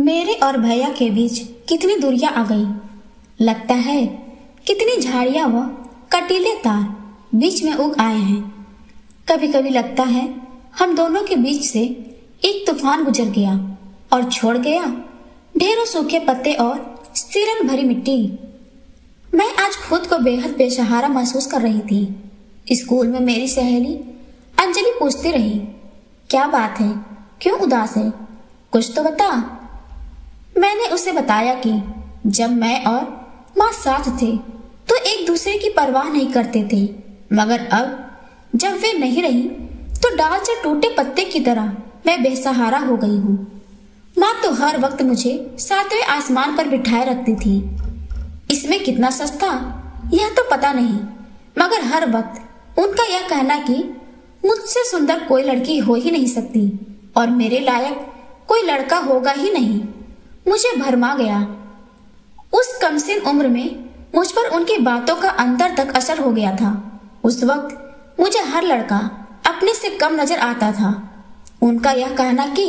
मेरे और भैया के बीच कितनी दूरियां आ गई। लगता है कितनी झाड़ियां व कटीले तार बीच में उग आए हैं। कभी कभी लगता है हम दोनों के बीच से एक तूफान गुजर गया और छोड़ गया ढेरों सूखे पत्ते और सिरन भरी मिट्टी। मैं आज खुद को बेहद बेसहारा महसूस कर रही थी। स्कूल में मेरी सहेली अंजलि पूछती रही, क्या बात है, क्यों उदास है, कुछ तो बता। मैंने उसे बताया कि जब मैं और माँ साथ थे तो एक दूसरे की परवाह नहीं करते थे, मगर अब जब वे नहीं रही तो डाल से टूटे पत्ते की तरह मैं बेसहारा हो गई हूँ। माँ तो हर वक्त मुझे सातवें आसमान पर बिठाए रखती थी। इसमें कितना सस्ता यह तो पता नहीं, मगर हर वक्त उनका यह कहना कि मुझसे सुंदर कोई लड़की हो ही नहीं सकती और मेरे लायक कोई लड़का होगा ही नहीं, मुझे भरमा गया। उस कमसिन उम्र में मुझ पर उनकी बातों का अंदर तक असर हो गया था। उस वक्त मुझे हर लड़का अपने से कम नजर आता था। उनका यह कहना कि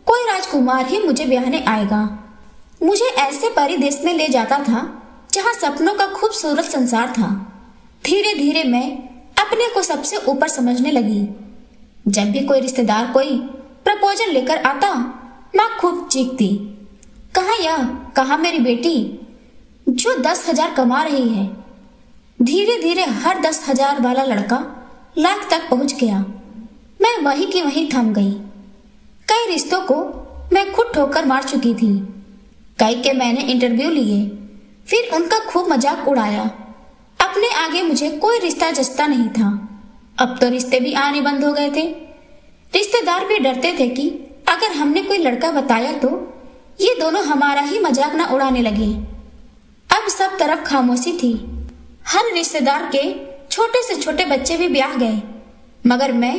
कोई राजकुमार ही मुझे ब्याहने आएगा मुझे ऐसे परिदेश में ले जाता था जहां सपनों का खूबसूरत संसार था। धीरे धीरे मैं अपने को सबसे ऊपर समझने लगी। जब भी कोई रिश्तेदार कोई प्रपोजल लेकर आता, माँ खूब चीखती, कहाँ यह, कहाँ मेरी बेटी जो 10,000 कमा रही है। धीरे धीरे हर 10,000 वाला लड़का लाख तक पहुंच गया। मैं वहीं की वहीं थम गई। कई रिश्तों को मैं खुद ठोकर मार चुकी थी। कई के मैंने इंटरव्यू लिए, फिर उनका खूब मजाक उड़ाया। अपने आगे मुझे कोई रिश्ता जचता नहीं था। अब तो रिश्ते भी आने बंद हो गए थे। रिश्तेदार भी डरते थे कि अगर हमने कोई लड़का बताया तो ये दोनों हमारा ही मजाक न उड़ाने लगे। अब सब तरफ खामोशी थी। हर रिश्तेदार के छोटे से छोटे बच्चे भी ब्याह गए, मगर मैं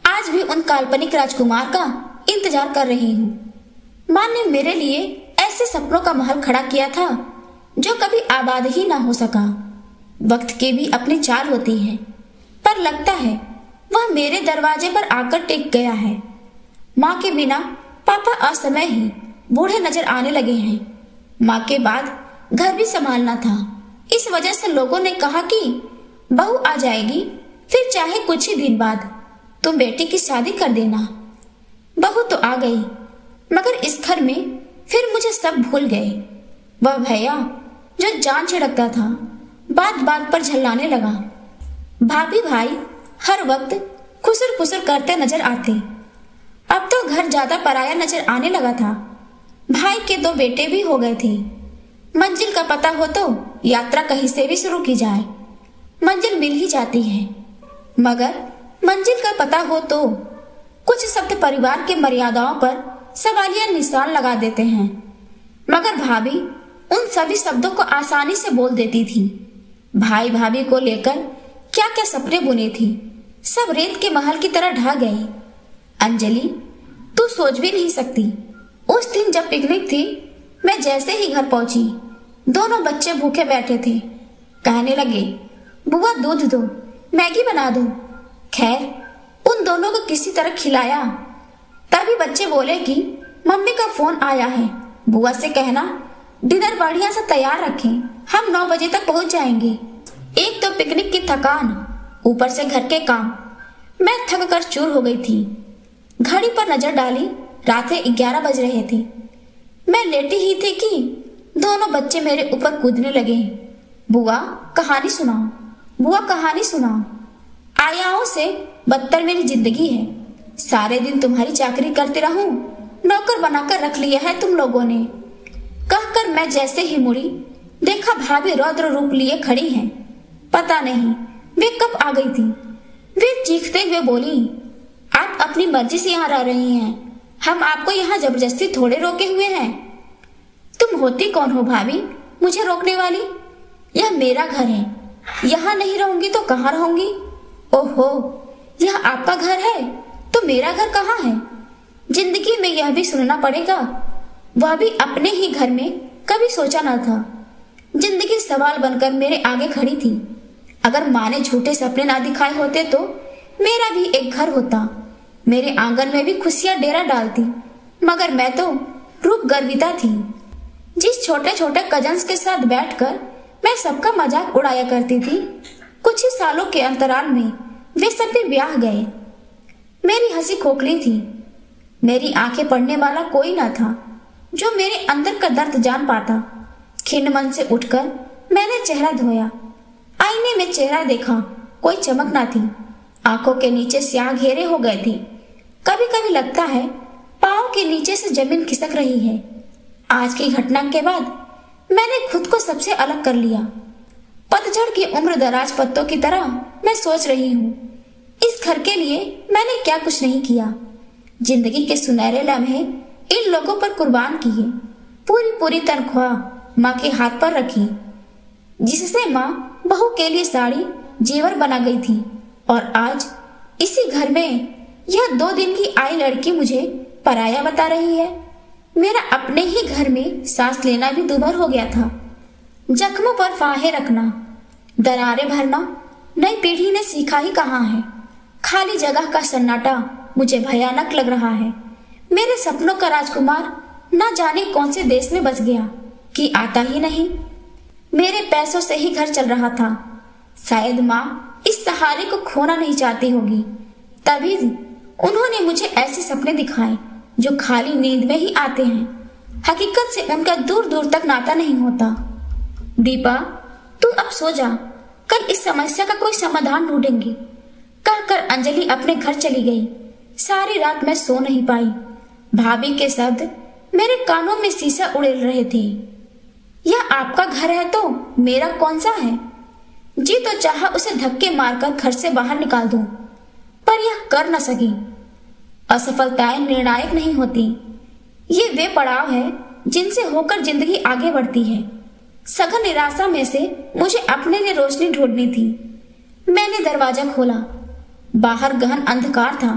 आज भी उन काल्पनिक राजकुमार का इंतजार कर रही हूँ। माँ ने मेरे लिए ऐसे सपनों का महल खड़ा किया था जो कभी आबाद ही ना हो सका। वक्त की भी अपनी चाल होती है, पर लगता है वह मेरे दरवाजे पर आकर टिक गया है। माँ के बिना पापा असमय ही बूढ़े नजर आने लगे हैं। माँ के बाद घर भी संभालना था। इस वजह से लोगों ने कहा कि बहू आ जाएगी, फिर चाहे कुछ ही दिन बाद तुम बेटी की शादी कर देना। बहू तो आ गई, मगर इस घर में फिर मुझे सब भूल गए। वह भैया जो जान छिड़कता था बात बात पर झल्लाने लगा। भाभी भाई हर वक्त खुसर फुसर करते नजर आते। अब तो घर ज्यादा पराया नजर आने लगा था। भाई के 2 बेटे भी हो गए थे। मंजिल का पता हो तो यात्रा कहीं से भी शुरू की जाए, मंजिल मिल ही जाती है, मगर मंजिल का पता हो तो कुछ शब्द परिवार के मर्यादाओं पर सवालिया निशान लगा देते हैं। मगर भाभी उन सभी शब्दों को आसानी से बोल देती थी। भाई भाभी को लेकर क्या क्या सपने बुने थी, सब रेत के महल की तरह ढह गए। अंजलि, तू सोच भी नहीं सकती, उस दिन जब पिकनिक थी, मैं जैसे ही घर पहुंची, दोनों बच्चे भूखे बैठे थे। कहने लगे, बुआ दूध दो, मैगी बना दो। खैर उन दोनों को किसी तरह खिलाया। तभी बच्चे बोले कि मम्मी का फोन आया है, बुआ से कहना डिनर बढ़िया से तैयार रखें, हम 9 बजे तक पहुंच जाएंगे। एक तो पिकनिक की थकान, ऊपर से घर के काम। मैं थक कर चूर हो गई थी। घड़ी पर नजर डाली, रात 11 बज रहे थे। मैं लेटी ही थी कि दोनों बच्चे मेरे ऊपर कूदने लगे। बुआ कहानी सुनाओ, बुआ कहानी सुनाओ। आयाओं से बदतर मेरी जिंदगी है। सारे दिन तुम्हारी चाकरी करते रहूं, नौकर बनाकर रख लिया है तुम लोगों ने। कहकर मैं जैसे ही मुड़ी, देखा भाभी रौद्र रूप लिए खड़ी हैं। पता नहीं वे कब आ गई थी। वे चीखते हुए बोली, आप अपनी मर्जी से यहाँ रह रही हैं, हम आपको यहाँ जबरदस्ती थोड़े रोके हुए हैं। तुम होती कौन हो भाभी मुझे रोकने वाली? यह मेरा घर है, यहाँ नहीं रहूंगी तो कहाँ रहूंगी? ओहो, यह आपका घर है तो मेरा घर कहाँ है? जिंदगी में यह भी सुनना पड़ेगा, वह भी अपने ही घर में। कभी सोचा न था जिंदगी सवाल बनकर मेरे आगे खड़ी थी। अगर माँ ने झूठे सपने ना दिखाए होते तो मेरा भी एक घर होता, मेरे आंगन में भी खुशियां डेरा डालती। मगर मैं तो रूप गर्विता थी। जिस छोटे छोटे कजन्स के साथ बैठकर मैं सबका मजाक उड़ाया करती थी, कुछ ही सालों के अंतराल में वे सब भी ब्याह गए। मेरी हंसी खोखली थी। मेरी आंखें पढ़ने वाला कोई ना था जो मेरे अंदर का दर्द जान पाता। खिन्न मन से उठकर मैंने चेहरा धोया। आईने में चेहरा देखा, कोई चमक ना थी। आंखों के नीचे स्याह घेरे हो गए थे। कभी कभी लगता है पाँव के नीचे से जमीन खिसक रही है। आज की घटना के बाद मैंने खुद को सबसे अलग कर लिया। पतझड़ की उम्र दराज पत्तों की तरह मैं सोच रही हूँ, इस घर के लिए मैंने क्या कुछ नहीं किया। जिंदगी के सुनहरे लम्हे इन लोगों पर कुर्बान किए। पूरी तनख्वाह माँ के हाथ पर रखी, जिससे माँ बहू के लिए साड़ी जेवर बना गई थी। और आज इसी घर में यह 2 दिन की आई लड़की मुझे पराया बता रही है। मेरा अपने ही घर में सांस लेना भी दूभर हो गया था। जख्मों पर फाहे रखना, दरारें भरना नई पीढ़ी ने सीखा ही कहाँ है। खाली जगह का सन्नाटा मुझे भयानक लग रहा है। मेरे सपनों का राजकुमार न जाने कौन से देश में बस गया कि आता ही नहीं। मेरे पैसों से ही घर चल रहा था। शायद माँ इस सहारे को खोना नहीं चाहती होगी, तभी उन्होंने मुझे ऐसे सपने दिखाए जो खाली नींद में ही आते हैं। हकीकत से उनका दूर दूर तक नाता नहीं होता। दीपा, तू अब सो जा, कल इस समस्या का कोई समाधान ढूंढेंगे, कहकर अंजलि अपने घर चली गई। सारी रात मैं सो नहीं पाई। भाभी के शब्द मेरे कानों में शीशा उड़ेल रहे थे। यह आपका घर है तो मेरा कौन सा है? जी तो चाहा उसे धक्के मारकर घर से बाहर निकाल दूं, पर यह कर न सकी। असफलताएं निर्णायक नहीं होती। ये वे पड़ाव है जिनसे होकर जिंदगी आगे बढ़ती है। सघन निराशा में से मुझे अपने लिए रोशनी ढूंढनी थी। मैंने दरवाजा खोला। बाहर गहन अंधकार था।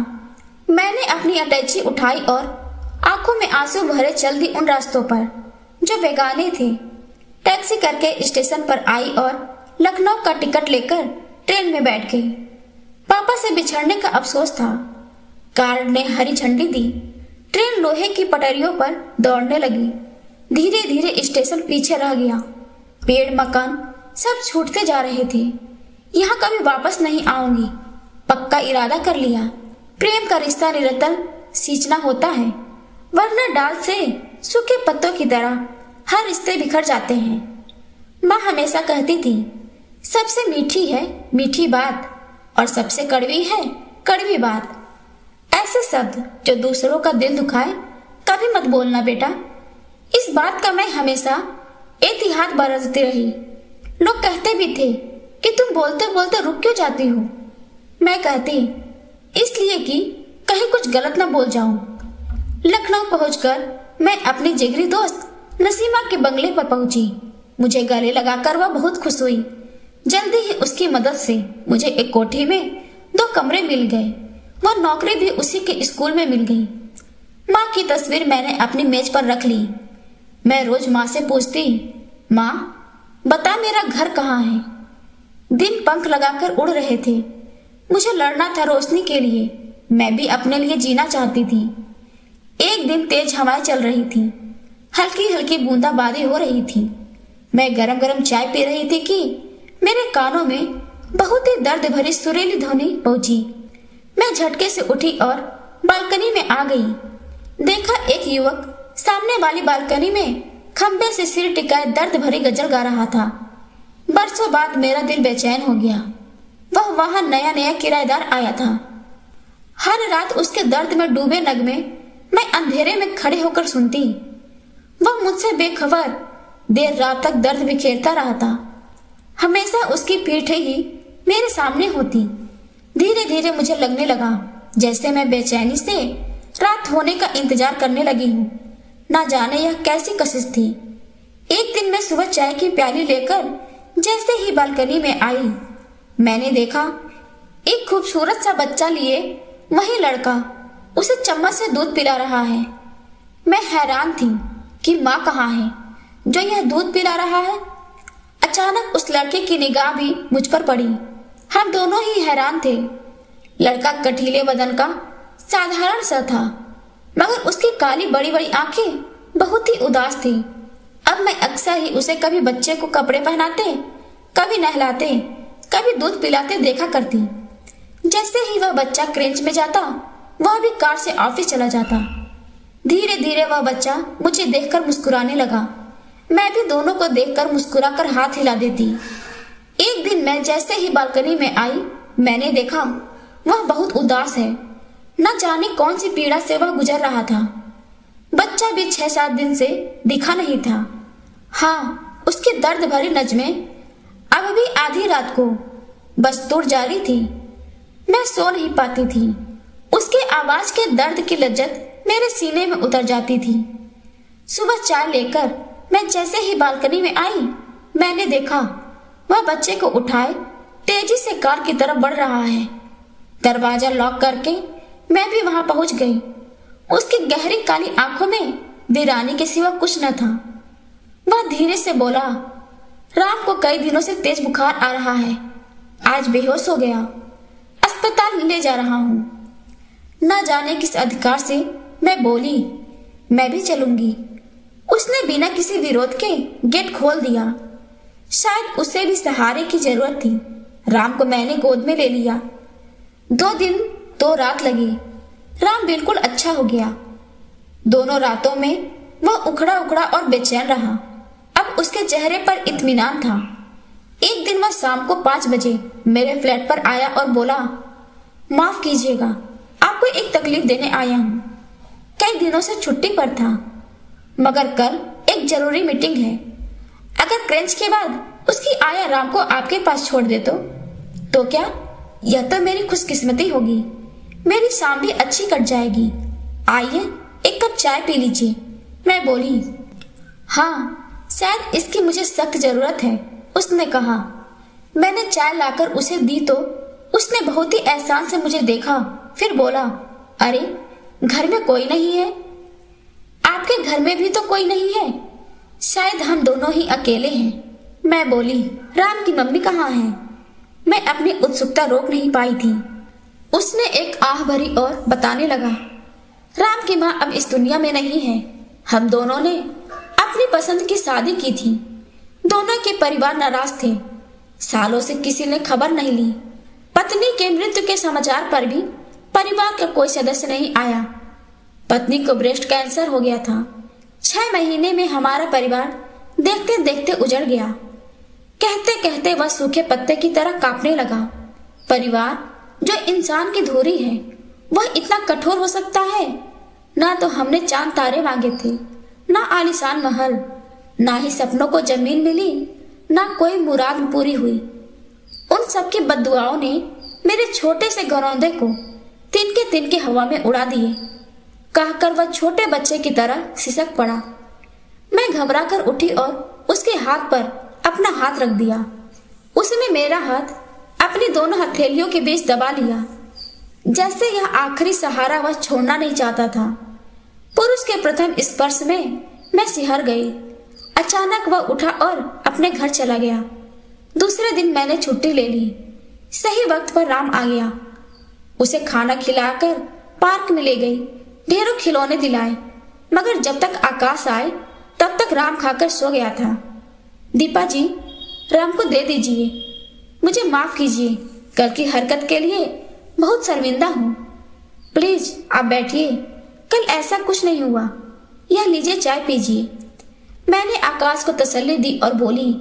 मैंने अपनी अटैची उठाई और आंखों में आंसू भरे चल दी उन रास्तों पर जो बेगाने थे। टैक्सी करके स्टेशन पर आई और लखनऊ का टिकट लेकर ट्रेन में बैठ गई। पापा से बिछड़ने का अफसोस था। कार ने हरी झंडी दी। ट्रेन लोहे की पटरियों पर दौड़ने लगी। धीरे धीरे स्टेशन पीछे रह गया। पेड़ मकान सब छूटते जा रहे थे। यहाँ कभी वापस नहीं आऊंगी, पक्का इरादा कर लिया। प्रेम का रिश्ता निरंतर सींचना होता है, वरना डाल से सूखे पत्तों की तरह हर रिश्ते बिखर जाते हैं। माँ हमेशा कहती थी, सबसे मीठी है मीठी बात और सबसे कड़वी है कड़वी बात। ऐसे शब्द जो दूसरों का दिल दुखाए कभी मत बोलना बेटा। इस बात का मैं हमेशा एहतियात बरतती रही। लोग कहते भी थे कि तुम बोलते बोलते रुक क्यों जाती हो। मैं कहती, इसलिए कि कहीं कुछ गलत न बोल जाऊं। लखनऊ पहुंचकर मैं अपनी जिगरी दोस्त नसीमा के बंगले पर पहुंची। मुझे गले लगाकर वह बहुत खुश हुई। जल्दी ही उसकी मदद से मुझे एक कोठी में 2 कमरे मिल गए। वह नौकरी भी उसी के स्कूल में मिल गई। माँ की तस्वीर मैंने अपनी मेज पर रख ली। मैं रोज माँ से पूछती, माँ बता मेरा घर कहाँ है। दिन पंख लगाकर उड़ रहे थे। मुझे लड़ना था रोशनी के लिए। मैं भी अपने लिए जीना चाहती थी। एक दिन तेज हवाएं चल रही थी। हल्की हल्की बूंदाबांदी हो रही थी। मैं गरम गरम चाय पी रही थी कि मेरे कानों में बहुत ही दर्द भरी सुरीली ध्वनि पहुंची। मैं झटके से उठी और बालकनी में आ गई। देखा एक युवक सामने वाली बालकनी में खंबे से सिर टिकाए दर्द भरी गजल गा रहा था। बरसों बाद मेरा दिल बेचैन हो गया। वह वहां नया नया किराएदार आया था। हर रात उसके दर्द में डूबे नगमे मैं अंधेरे में खड़े होकर सुनती। वह मुझसे बेखबर देर रात तक दर्द बिखेरता रहा था। हमेशा उसकी पीठ ही मेरे सामने होती। धीरे धीरे मुझे लगने लगा जैसे मैं बेचैनी से रात होने का इंतजार करने लगी हूँ। ना जाने यह कैसी कशिश थी। एक दिन मैं सुबह चाय की प्याली लेकर जैसे ही बालकनी में आई, मैंने देखा एक खूबसूरत सा बच्चा लिए वही लड़का उसे चम्मच से दूध पिला रहा है। मैं हैरान थी कि माँ कहाँ है जो यह दूध पिला रहा है। अचानक उस लड़के की निगाह भी मुझ पर पड़ी। हम दोनों ही हैरान थे। लड़का कठीले बदन का साधारण सा था, मगर उसकी काली बड़ी बड़ी आंखें बहुत ही उदास थी। अब मैं अक्सर ही उसे कभी बच्चे को कपड़े पहनाते, कभी नहलाते, कभी दूध पिलाते देखा करती। जैसे ही वह बच्चा क्रेंच में जाता, वह भी कार से ऑफिस चला जाता। धीरे धीरे वह बच्चा मुझे देखकर मुस्कुराने लगा। मैं भी दोनों को देखकर मुस्कुराकर हाथ हिला देती। एक दिन मैं जैसे ही बालकनी में आई, मैंने देखा वह बहुत उदास है। न जाने कौन सी पीड़ा से वह गुजर रहा था। बच्चा भी 6-7 दिन से दिखा नहीं था। हाँ, उसकी दर्द भरी नज़में अब भी आधी रात को बस्तूर जारी थी। मैं सो नहीं पाती थी। उसके आवाज के दर्द की लज्जत मेरे सीने में उतर जाती थी। सुबह चाय लेकर मैं जैसे ही बालकनी में आई, मैंने देखा वह बच्चे को उठाए तेजी से कार की तरफ बढ़ रहा है। दरवाजा लॉक करके मैं भी वहां पहुंच गई। उसकी गहरी काली आंखों में वीरानी के सिवा कुछ न था। वह धीरे से बोला, राम को कई दिनों से तेज बुखार आ रहा है। आज बेहोश हो गया। अस्पताल ले जा रहा हूँ। न जाने किस अधिकार से मैं बोली, मैं भी चलूंगी। उसने बिना किसी विरोध के गेट खोल दिया। शायद उसे भी सहारे की जरूरत थी। राम को मैंने गोद में ले लिया। 2 दिन 2 रात लगी। राम बिल्कुल अच्छा हो गया। दोनों रातों में वह उखड़ा उखड़ा और बेचैन रहा। अब उसके चेहरे पर इत्मीनान था। एक दिन वह शाम को 5 बजे मेरे फ्लैट पर आया और बोला, माफ कीजिएगा, आपको एक तकलीफ देने आया हूँ। कई दिनों से छुट्टी पर था, मगर कल एक जरूरी मीटिंग है। अगर क्रेंच के बाद उसकी आया राम को आपके पास छोड़ दे तो क्या? यह तो मेरी खुशकिस्मती होगी। मेरी शाम भी अच्छी कट जाएगी। आइए एक कप चाय पी लीजिए। मैं बोली, हाँ, शायद इसकी मुझे सख्त जरूरत है। उसने कहा। मैंने चाय लाकर उसे दी तो उसने बहुत ही एहसान से मुझे देखा, फिर बोला, अरे घर में कोई नहीं है? आपके घर में भी तो कोई नहीं है। शायद हम दोनों ही अकेले हैं। मैं बोली, राम की मम्मी कहाँ है? मैं अपनी उत्सुकता रोक नहीं पाई थी। उसने एक आह भरी और बताने लगा, राम की माँ अब इस दुनिया में नहीं है। हम दोनों ने अपनी पसंद की शादी की थी। दोनों के परिवार नाराज थे। सालों से किसी ने खबर नहीं ली। पत्नी के मृत्यु के समाचार पर भी परिवार का कोई सदस्य नहीं आया। पत्नी को ब्रेस्ट कैंसर हो गया था। 6 महीने में हमारा परिवार देखते देखते उजड़ गया। कहते कहते वह सूखे पत्ते की तरह कांपने लगा। परिवार जो इंसान की धुरी है, वह इतना कठोर हो सकता है? ना तो हमने चांद तारे मांगे थे, ना आलीशान महल, ना ही सपनों को जमीन मिली, ना कोई मुराद पूरी हुई। उन सबकी बद्दुआओं ने मेरे छोटे से घरौंदे को तिनके तिनके हवा में उड़ा दिए। कहकर वह छोटे बच्चे की तरह सिसक पड़ा। मैं घबरा कर उठी और उसके हाथ पर अपना हाथ रख दिया। उसने मेरा हाथ अपनी दोनों हथेलियों के बीच दबा लिया, जैसे यह आखिरी सहारा वह छोड़ना नहीं चाहता था। पुरुष के प्रथम स्पर्श में मैं सिहर गई। अचानक वह उठा और अपने घर चला गया। दूसरे दिन मैंने छुट्टी ले ली। सही वक्त पर राम आ गया। उसे खाना खिलाकर पार्क में ले गई। ढेरों खिलौने दिलाए, मगर जब तक आकाश आए तब तक राम खाकर सो गया था। दीपा जी, राम को दे दीजिए। मुझे माफ कीजिए, कल की हरकत के लिए बहुत शर्मिंदा हूँ। प्लीज आप बैठिए, कल ऐसा कुछ नहीं हुआ। यह लीजिए, चाय पीजिए। मैंने आकाश को तसल्ली दी और बोली,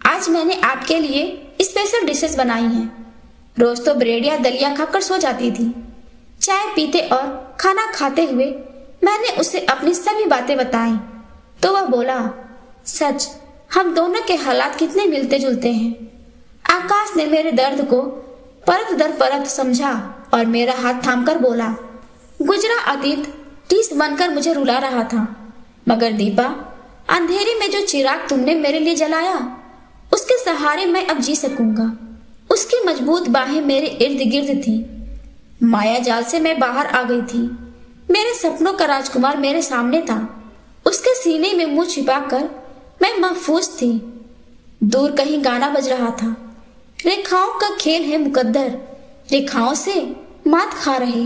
आज मैंने आपके लिए स्पेशल डिशेस बनाई हैं। रोज तो ब्रेड या दलिया खाकर सो जाती थी। चाय पीते और खाना खाते हुए मैंने उसे अपनी सभी बातें बताई तो वह बोला, सच, हम दोनों के हालात कितने मिलते जुलते हैं। आकाश ने मेरे दर्द को परत दर परत समझा और मेरा हाथ थामकर बोला, गुजरा अतीत टीस बनकर मुझे रुला रहा था, मगर दीपा, अंधेरे में जो चिराग तुमने मेरे लिए जलाया, उसके सहारे मैं अब जी सकूंगा। उसकी मजबूत बाहें मेरे इर्द गिर्द थी। माया जाल से मैं बाहर आ गई थी। मेरे सपनों का राजकुमार मेरे सामने था। उसके सीने में मुंह छिपाकर मैं महफूज थी। दूर कहीं गाना बज रहा था, रेखाओं का खेल है मुकद्दर, रेखाओं से मात खा रहे।